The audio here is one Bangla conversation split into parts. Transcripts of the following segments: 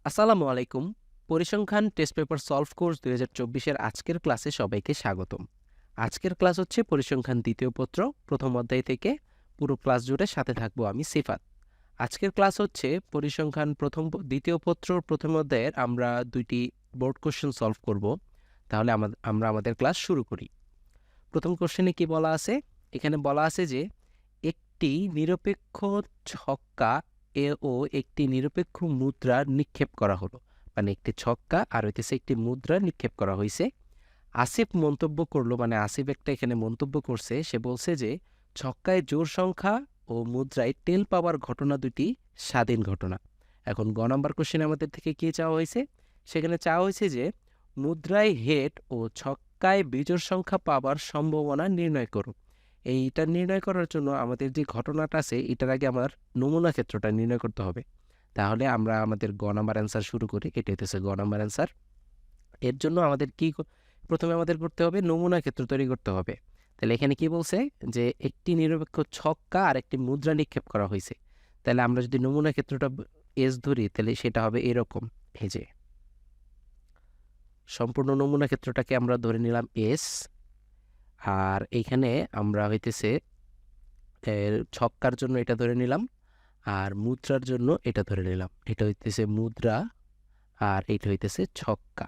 আসসালামু আলাইকুম। পরিসংখ্যান টেস্ট পেপার সলভ কোর্স ২০২৪ এর আজকের ক্লাসে সবাইকে স্বাগতম। আজকের ক্লাস হচ্ছে পরিসংখ্যান দ্বিতীয় পত্র প্রথম অধ্যায় থেকে। পুরো ক্লাস জুড়ে সাথে থাকবো আমি সিফাত। আজকের ক্লাস হচ্ছে পরিসংখ্যান দ্বিতীয় পত্র প্রথম অধ্যায়ের আমরা দুইটি বোর্ড কোশ্চেন সলভ করব। তাহলে আমরা আমাদের ক্লাস শুরু করি। প্রথম কোশ্চেনে কি বলা আছে? এখানে বলা আছে যে একটি নিরপেক্ষ ছক্কা ও একটি নিরপেক্ষ মুদ্রা নিক্ষেপ করা হলো। মানে একটি ছক্কা আর হইতেছে একটি মুদ্রা নিক্ষেপ করা হয়েছে। আসিফ মন্তব্য করলো, মানে আসিফ একটা এখানে মন্তব্য করছে। সে বলছে যে ছক্কায় জোড় সংখ্যা ও মুদ্রায় টেল পাওয়ার ঘটনা দুটি স্বাধীন ঘটনা। এখন গ নাম্বার কোশ্চেনে আমাদের থেকে কি চাওয়া হয়েছে? সেখানে চাওয়া হয়েছে যে মুদ্রায় হেড ও ছক্কায় বিজোড় সংখ্যা পাওয়ার সম্ভাবনা নির্ণয় করো। এইটা নির্ণয় করার জন্য আমাদের যে ঘটনাটা আছে এটার আগে আমার নমুনা ক্ষেত্রটা নির্ণয় করতে হবে। তাহলে আমরা আমাদের গ নাম্বার অ্যান্সার শুরু করি। এটা হইতেছে গ নাম্বার অ্যান্সার। এর জন্য আমাদের প্রথমে আমাদের করতে হবে নমুনা ক্ষেত্র তৈরি করতে হবে। তাহলে এখানে কি বলছে যে একটি নিরপেক্ষ ছক্কা আর একটি মুদ্রা নিক্ষেপ করা হয়েছে। তাহলে আমরা যদি নমুনা ক্ষেত্রটা এস ধরি তাহলে সেটা হবে এরকম। এই যে সম্পূর্ণ নমুনা ক্ষেত্রটাকে আমরা ধরে নিলাম এস। আর এইখানে আমরা হইতেছে ছক্কার জন্য এটা ধরে নিলাম, আর মুদ্রার জন্য এটা ধরে নিলাম। এটা হইতেছে মুদ্রা আর এটা হইতেছে ছক্কা।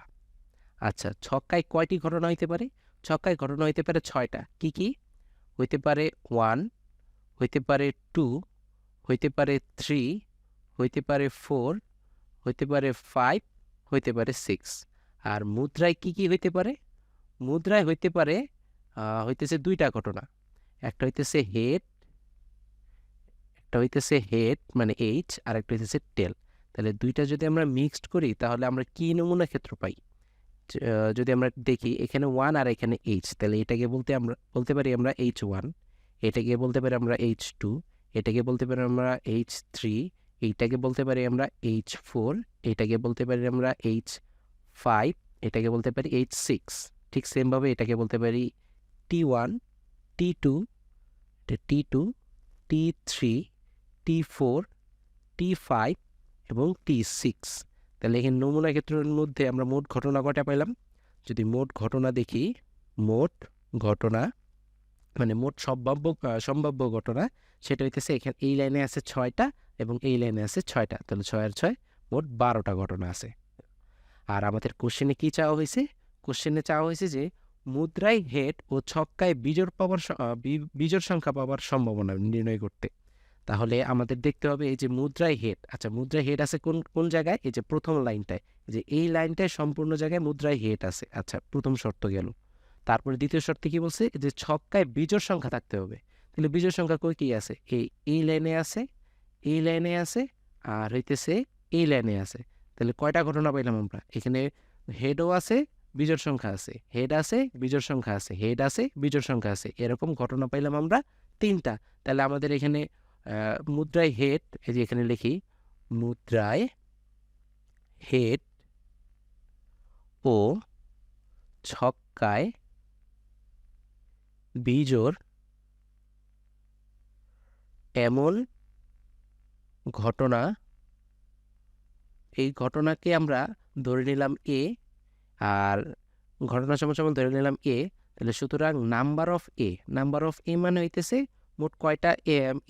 আচ্ছা, ছক্কায় কয়টি ঘটনা হইতে পারে? ছক্কায় ঘটনা হইতে পারে ৬টা। কি কি? হইতে পারে 1, হইতে পারে 2, হইতে পারে 3, হইতে পারে 4, হইতে পারে 5, হইতে পারে 6। আর মুদ্রায় কি কি হইতে পারে? মুদ্রায় হইতে পারে হইতেছে 2টা ঘটনা। একটা হইতেছে হেড, একটা হইতেছে হেড মানে এইচ, আর একটা হইতেছে টেল। তাহলে দুইটা যদি আমরা মিক্সড করি তাহলে আমরা কি নমুনা ক্ষেত্র পাই? যদি আমরা দেখি এখানে 1 আর এখানে এইচ, তাহলে এটাকে বলতে পারি আমরা H1, এটাকে বলতে পারি আমরা H2, এটাকে বলতে পারি আমরা H3, এইটাকে বলতে পারি আমরা H4, এটাকে বলতে পারি আমরা H5, এটাকে বলতে পারি H6। ঠিক সেমভাবে এটাকে বলতে পারি T1, T2, T2, T3, T4, T5 এবং T6। তাহলে এখানে নমুনা ক্ষেত্রের মধ্যে আমরা মোট ঘটনা কয়টা পাইলাম? যদি মোট ঘটনা দেখি, মোট ঘটনা মানে মোট সম্ভাব্য ঘটনা, সেটা হইতেছে এখানে এই লাইনে আছে 6টা এবং এই লাইনে আছে 6টা। তাহলে 6 আর 6 মোট 12টা ঘটনা আছে। আর আমাদের কোশ্চেনে কি চাওয়া হয়েছে? কোশ্চেনে চাওয়া হয়েছে যে মুদ্রায় হেড ও ছক্কায় বিজোড় সংখ্যা পাওয়ার সম্ভাবনা নির্ণয় করতে। তাহলে আমাদের দেখতে হবে এই যে মুদ্রায় হেড। আচ্ছা, মুদ্রায় হেড আছে কোন কোন জায়গায়? এই যে প্রথম লাইনটায়, যে এই লাইনটায় সম্পূর্ণ জায়গায় মুদ্রায় হেড আছে। আচ্ছা, প্রথম শর্ত গেল। তারপরে দ্বিতীয় শর্তে কি বলছে? যে ছক্কায় বিজোড় সংখ্যা থাকতে হবে। তাহলে বিজোড় সংখ্যা কই কি আছে? এই লাইনে আছে, এই লাইনে আছে, আর হইতেছে এই লাইনে আছে। তাহলে কয়টা ঘটনা পাইলাম আমরা? এখানে হেডও আছে, বিজোড় সংখ্যা আছে, হেড আছে, বিজোড় সংখ্যা আছে, হেড আছে, বিজোড় সংখ্যা আছে, এরকম ঘটনা পাইলাম আমরা 3টা। তাহলে আমাদের এখানে মুদ্রায় হেড, এই যে এখানে লিখি মুদ্রায় হেড ও ছক্কায় বিজোড় এমন ঘটনা, এই ঘটনাকে আমরা ধরে নিলাম এ, আর ঘটনা সমান ধরে নিলাম এ। তাহলে সুতরাং নাম্বার অফ এ মানে হইতেছে মোট কয়টা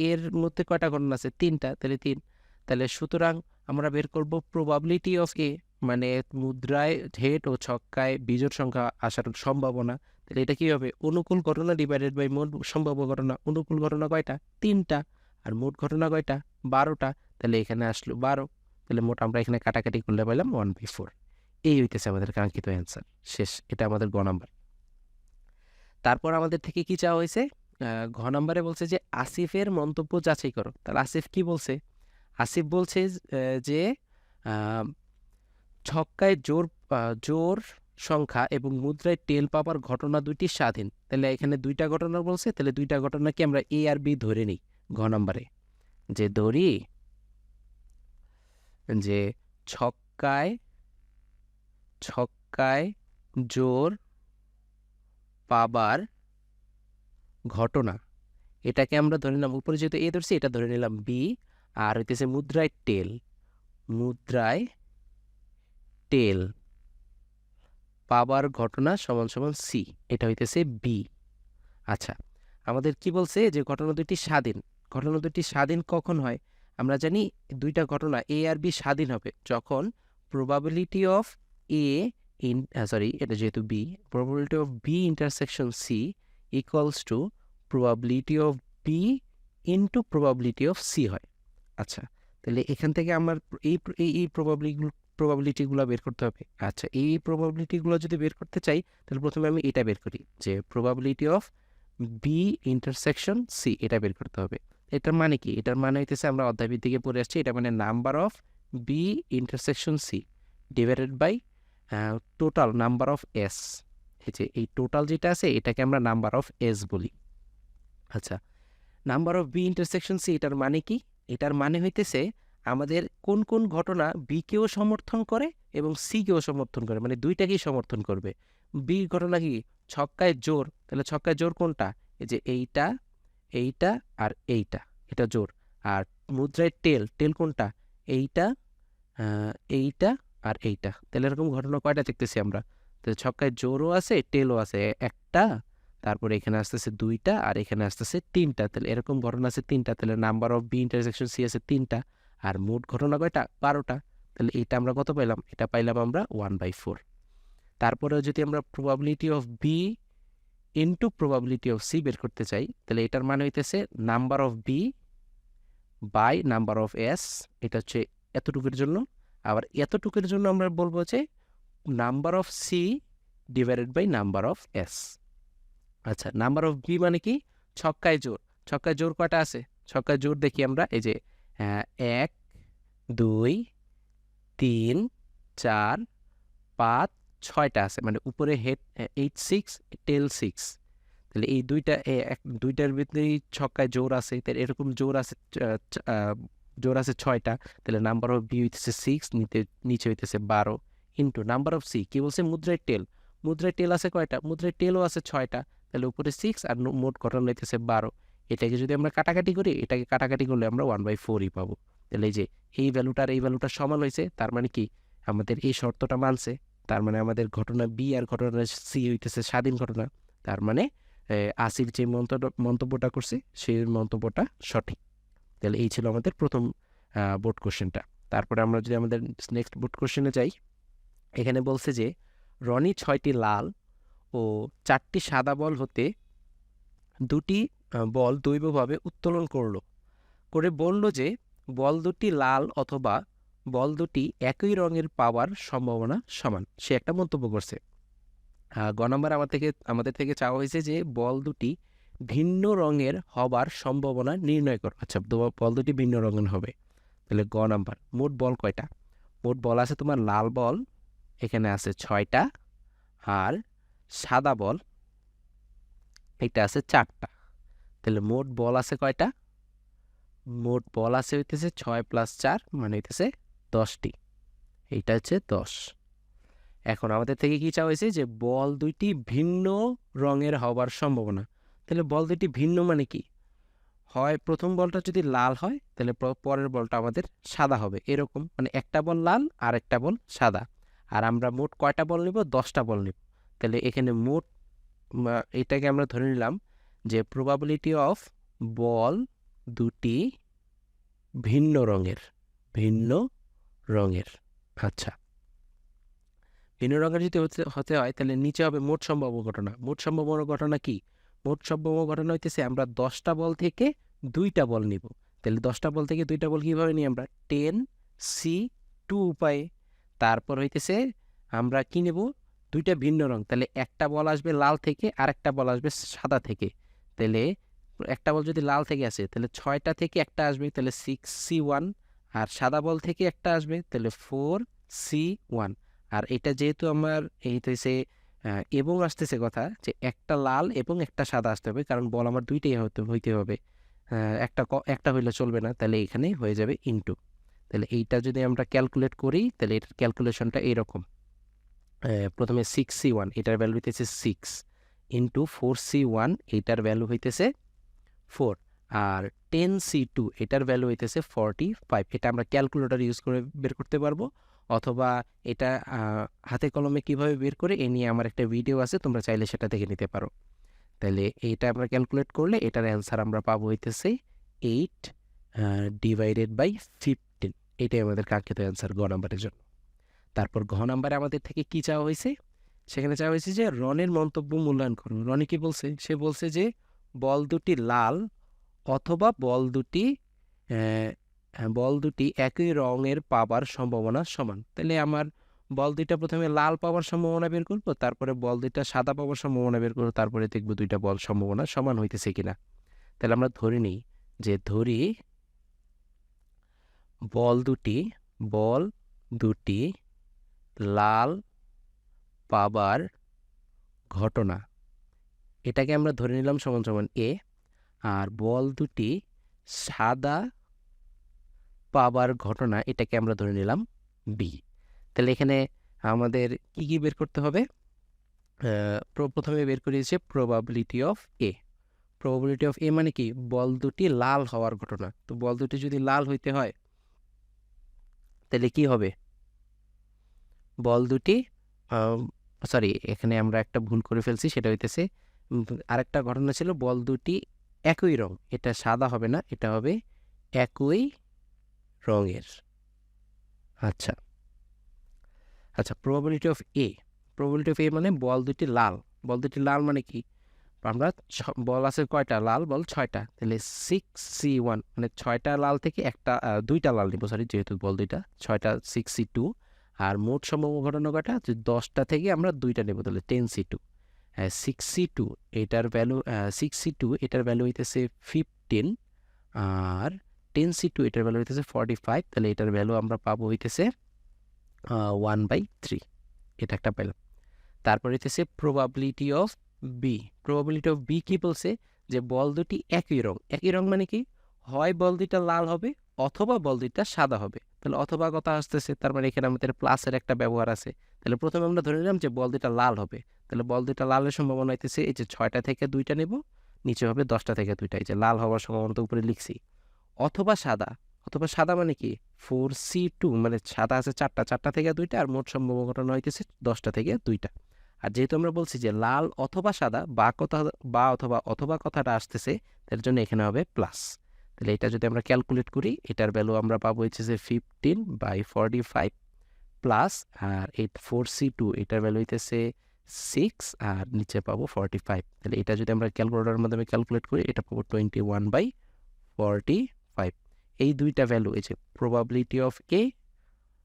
এর মধ্যে কয়টা ঘটনা আছে? 3টা। তাহলে 3। তাহলে সুতরাং আমরা বের করব প্রবাবিলিটি অফ এ, মানে মুদ্রায় হেড ও ছক্কায় বিজোড় সংখ্যা আসার সম্ভাবনা। তাহলে এটা কি হবে? অনুকূল ঘটনা ডিভাইডেড বাই মোট সম্ভাব্য ঘটনা। অনুকূল ঘটনা কয়টা? 3টা। আর মোট ঘটনা কয়টা? 12টা। তাহলে এখানে আসলো 12। তাহলে মোট আমরা এখানে কাটাকাটি করলে পাইলাম 1/4। এই হইতেছে আমাদের কাঙ্ক্ষিত অ্যান্সার। শেষ। এটা আমাদের গ নাম্বার। তারপর আমাদের থেকে কি চাওয়া হয়েছে? ঘ নাম্বারে বলছে যে আসিফের মন্তব্য যাচাই করো। তাহলে আসিফ কি বলছে? আসিফ বলছে যে আহ, ছক্কায় জোর সংখ্যা এবং মুদ্রায় টেল পাওয়ার ঘটনা দুইটি স্বাধীন। তাহলে এখানে 2টা ঘটনা বলছে, তাহলে 2টা ঘটনা কি আমরা এ আর বি ধরে নিই। ঘ নাম্বারে যে ধরি যে ছক্কায় ছক্কায় জোর পাবার ঘটনা, এটাকে আমরা ধরে নিলাম, উপরে যেহেতু এ ধরছি এটা ধরে নিলাম বি। আর হইতেছে মুদ্রায় টেল, মুদ্রায় টেল পাবার ঘটনা সমান সমান সি, এটা হইতেছে বি। আচ্ছা, আমাদের কি বলছে যে ঘটনা দুটি স্বাধীন। ঘটনা দুটি স্বাধীন কখন হয়? আমরা জানি দুইটা ঘটনা এ আর বি স্বাধীন হবে যখন probability of A in sorry এটা যেহেতু B, probability of B intersection C equals to probability of B into probability of C হয়। আচ্ছা, তাহলে এখান থেকে আমার এই এই প্রবাবিলিটিগুলো বের করতে হবে। আচ্ছা, এই প্রবাবিলিটিগুলো যদি বের করতে চাই তাহলে প্রথমে আমি এটা বের করি যে probability of B intersection C, এটা বের করতে হবে। এটার মানে কি? এটার মানে হইতেছে আমরা অধ্যায়ভিত্তিকে পড়ে আসছি, এটা মানে number of B intersection C divided by total number of S. এই যে এই টোটাল যেটা আছে এটাকে আমরা নাম্বার অফ এস বলি। আচ্ছা, number of B intersection C এটার মানে কি? এটার মানে হইতেছে আমাদের কোন কোন ঘটনা বিকেও সমর্থন করে এবং সিকেও সমর্থন করে, মানে দুইটাকেই সমর্থন করবে। বি ঘটনা কি? ছক্কায় জোর, তাহলে ছক্কায় জোর কোনটা? এই যে এইটা, এইটা আর এইটা, এটা জোর। আর মুদ্রায় টেল, টেল কোনটা? এইটা, এইটা আর এইটা। তাহলে এরকম ঘটনা কয়টা দেখতেছি আমরা? তো ছক্কায় জোরও আছে, টেলও আছে, একটা, তারপরে এখানে আসতেছে দুইটা আর এখানে আসতেছে তিনটা। তাহলে এরকম ঘটনা আছে তিনটা। তাহলে number of B intersection C আছে তিনটা, আর মোট ঘটনা কয়টা? 12টা। তাহলে এটা আমরা কত পাইলাম? এটা পাইলাম আমরা 1/4। তারপরে যদি আমরা probability of B into probability of C বের করতে চাই তাহলে এটার মানে হইতেছে number of B by number of S, এটা হচ্ছে এতটুকুর জন্য। আবার এতটুকুর জন্য আমরা বলবো যে number of C divided by number of S. আচ্ছা, নাম্বার অফ বি মানে কি? ছক্কায় জোর। ছক্কায় জোর কয়টা আছে? ছক্কায় জোর দেখি আমরা, এই যে 1 2 3 4 5 6টা আছে, মানে উপরে হেড 8 6 টেল 6। তাহলে এই দুইটার ভিতরেই ছক্কায় জোর আছে, তাহলে এরকম জোর আছে জোর আছে 6টা। তাহলে নাম্বার অফ বি হইতেছে 6, নিচে হইতেছে 12 ইন্টু নাম্বার অফ সি কি বলছে? মুদ্রায় টেল। মুদ্রায় টেল আছে কয়টা? মুদ্রায় টেলও আছে 6টা। তাহলে উপরে 6 আর মোট ঘটনা হইতেছে 12। এটাকে যদি আমরা কাটাকাটি করি, এটাকে কাটাকাটি করলে আমরা 1/4ই পাবো। তাহলে এই যে এই ভ্যালুটা আর এই ভ্যালুটা সমান হয়েছে, তার মানে কি আমাদের এই শর্তটা মানছে। তার মানে আমাদের ঘটনা বি আর ঘটনা সি হইতেছে স্বাধীন ঘটনা। তার মানে আসিফ যে মন্তব্যটা করছে সেই মন্তব্যটা সঠিক। তাহলে এই ছিল আমাদের প্রথম বোর্ড কোশ্চেনটা। তারপরে আমরা যদি আমাদের নেক্সট বোর্ড কোশ্চেনে যাই, এখানে বলছে যে রনি 6টি লাল ও 4টি সাদা বল হতে দুটি বল দৈবভাবে উত্তোলন করে বলল যে বল দুটি লাল অথবা বল দুটি একই রঙের পাওয়ার সম্ভাবনা সমান। সে একটা মন্তব্য করছে। গ নাম্বার আমাদের থেকে চাওয়া হয়েছে যে বল দুটি ভিন্ন রঙের হবার সম্ভাবনা নির্ণয় করো। আচ্ছা, বল দুটি ভিন্ন রঙের হবে। তাহলে গ নাম্বার, মোট বল কয়টা? মোট বল আছে তোমার লাল বল এখানে আছে 6টা, আর সাদা বল এটা আছে 4টা। তাহলে মোট বল আছে কয়টা? মোট বল আছে হইতেছে 6 + 4 মানে হইতেছে 10টি। এইটা হচ্ছে 10। এখন আমাদের থেকে কি চাওয়া হয়েছে? যে বল দুইটি ভিন্ন রঙের হবার সম্ভাবনা। তাহলে বল দুইটি ভিন্ন মানে কি? হয় প্রথম বলটা যদি লাল হয় তাহলে পরের বলটা আমাদের সাদা হবে, এরকম, মানে একটা বল লাল আর একটা বল সাদা। আর আমরা মোট কয়টা বল নিব? 10টা বল নিব। তাহলে এখানে মোট এটাকে আমরা ধরে নিলাম যে প্রবাবিলিটি অফ বল দুটি ভিন্ন রঙের। আচ্ছা, ভিন্ন রঙের যদি হতে হয় তাহলে নিচে হবে মোট সম্ভাব্য ঘটনা। মোট সম্ভাব্য ঘটনা কি? মোট সম্ভাব্য ঘটনা হইতেছে আমরা 10টা বল থেকে 2টা বল নিব। তাহলে 10টা বল থেকে 2টা বল কীভাবে নিই আমরা? 10C2 উপায়ে। তারপর হইতেছে আমরা কি নেব? 2টা ভিন্ন রং। তাহলে একটা বল আসবে লাল থেকে আর একটা বল আসবে সাদা থেকে। তাহলে একটা বল যদি লাল থেকে আসে তাহলে 6টা থেকে একটা আসবে, তাহলে 6C1। আর সাদা বল থেকে একটা আসবে তাহলে 4C1। আর এটা যেহেতু আমার হইতেছে এবং আসতেছে কথা, যে একটা লাল এবং একটা সাদা আসতে হবে, কারণ বল আমার দুইটাই হইতে হবে, একটা হইলে চলবে না। তাহলে এখানে হয়ে যাবে ইনটু। তাহলে এইটা যদি আমরা ক্যালকুলেট করি তাহলে এটার ক্যালকুলেশনটা এইরকম। প্রথমে 6C1 এটার ভ্যালু হইতেছে 6 ইন্টু 4C1 এইটার ভ্যালু হইতেছে 4, আর 10C2 এটার ভ্যালু হইতেছে 45। এটা আমরা ক্যালকুলেটর ইউজ করে বের করতে পারবো, অথবা এটা হাতে কলমে কিভাবে বের করে এ নিয়ে আমার একটা ভিডিও আছে, তোমরা চাইলে সেটা দেখে নিতে পারো। তাহলে এইটা আমরা ক্যালকুলেট করলে এটার অ্যান্সার আমরা পাবো হইতেছে 8 ডিভাইডেড বাই 15। এটাই আমাদের কাঙ্ক্ষিত অ্যান্সার গ নাম্বারের জন্য। তারপর ঘ নাম্বারে আমাদের থেকে কি চাওয়া হয়েছে, সেখানে চাওয়া হয়েছে যে রনের মন্তব্য মূল্যায়ন করুন। রনি কি বলছে, সে বলছে যে বল দুটি লাল অথবা বল দুটি একই রঙের পাবার সম্ভাবনা সমান। তাহলে আমার বল দুইটা প্রথমে লাল পাওয়ার সম্ভাবনা বের করবো, তারপরে বল দুইটা সাদা পাওয়ার সম্ভাবনা বের করবো, তারপরে দেখবো দুইটা বল সম্ভাবনা সমান হইতেছে কিনা। তাহলে আমরা ধরে নিই যে বল দুটি লাল পাবার ঘটনা, এটাকে আমরা ধরে নিলাম সমান সমান এ, আর বল দুটি সাদা পাবার ঘটনা এটাকে আমরা ধরে নিলাম বি। তাহলে এখানে আমাদের কি কি বের করতে হবে, প্রথমে বের করেছে probability of A. Probability of A মানে কি, বল দুটি লাল হওয়ার ঘটনা। তো বল দুটি যদি লাল হইতে হয় তাহলে কি হবে, বল দুটি সরি এখানে আমরা একটা ভুল করে ফেলছি, সেটা হইতেছে আরেকটা ঘটনা ছিল বল দুটি একই রং, এটা সাদা হবে না, এটা হবে একই রঙের। আচ্ছা আচ্ছা, প্রবাবিলিটি অফ এ মানে বল দুটি লাল। বল দুটি লাল মানে কি, আমরা বল আছে কয়টা, লাল বল 6টা, তাহলে 6C1 মানে 6টা লাল থেকে দুইটা লাল নিব, সরি যেহেতু বল দুইটা 6টা 6C2। আর মোট সম্ভাব্য ঘটনা কয়টা, 10টা থেকে আমরা দুইটা নেব, তাহলে 10C2। 6C2 এটার ভ্যালু 6C2 এটার ভ্যালু হইতেছে 15, আর 10C2 এটার ভ্যালু হইতেছে 45। তাহলে এটার ভ্যালু আমরা পাবো হইতেছে 1/3, এটা একটা পেলাম। তারপর হইতেছে probability of B. Probability of B কি বলছে, যে বল দুটি একই রং। একই রং মানে কি, হয় বল দুইটা লাল হবে অথবা বল দুইটা সাদা হবে। তাহলে অথবা কথা আসতেছে, তার মানে এখানে আমাদের প্লাসের একটা ব্যবহার আছে। তাহলে প্রথমে আমরা ধরে নিলাম যে বল দুইটা লাল হবে, তাহলে বল দুইটা লালের সম্ভাবনা হইতেছে এই যে 6টা থেকে 2টা নেব, নিচে হবে 10টা থেকে 2টা, এই যে লাল হওয়ার সম্ভাবনা তো উপরে লিখছি। অথবা সাদা মানে কি, 4C2 মানে সাদা আছে 4টা থেকে 2টা, আর মোট সম্ভাব্য ঘটনা হইতেছে 10টা থেকে 2টা। আর যেহেতু আমরা বলছি যে লাল অথবা সাদা অথবা কথাটা আসতেছে, তার জন্য এখানে হবে প্লাস। তাহলে এটা যদি আমরা ক্যালকুলেট করি, এটার ভ্যালু আমরা পাবো হচ্ছে যে 15/45 প্লাস, আর 4C2 এটার ভ্যালু হইতেছে 6, আর নিচে পাবো 45। তাহলে এটা যদি আমরা ক্যালকুলেটরের মাধ্যমে ক্যালকুলেট করি, এটা পাবো 21/45। এই দুইটা ভ্যালু, এই যে প্রবাবিলিটি অফ এ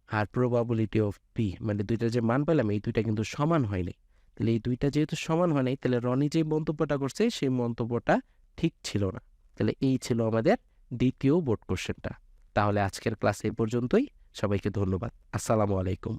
আর প্রবাবিলিটি অফ বি, মানে দুইটা যে মান পেলাম এই দুইটা কিন্তু সমান হয়নি। তাহলে এই দুইটা যেহেতু সমান হয় নাই, তাহলে রনি যে মন্তব্যটা করছে সেই মন্তব্যটা ঠিক ছিল না। তাহলে এই ছিল আমাদের দ্বিতীয় বোর্ড কোশ্চেনটা। তাহলে আজকের ক্লাস এই পর্যন্তই। সবাইকে ধন্যবাদ। আসসালামু আলাইকুম।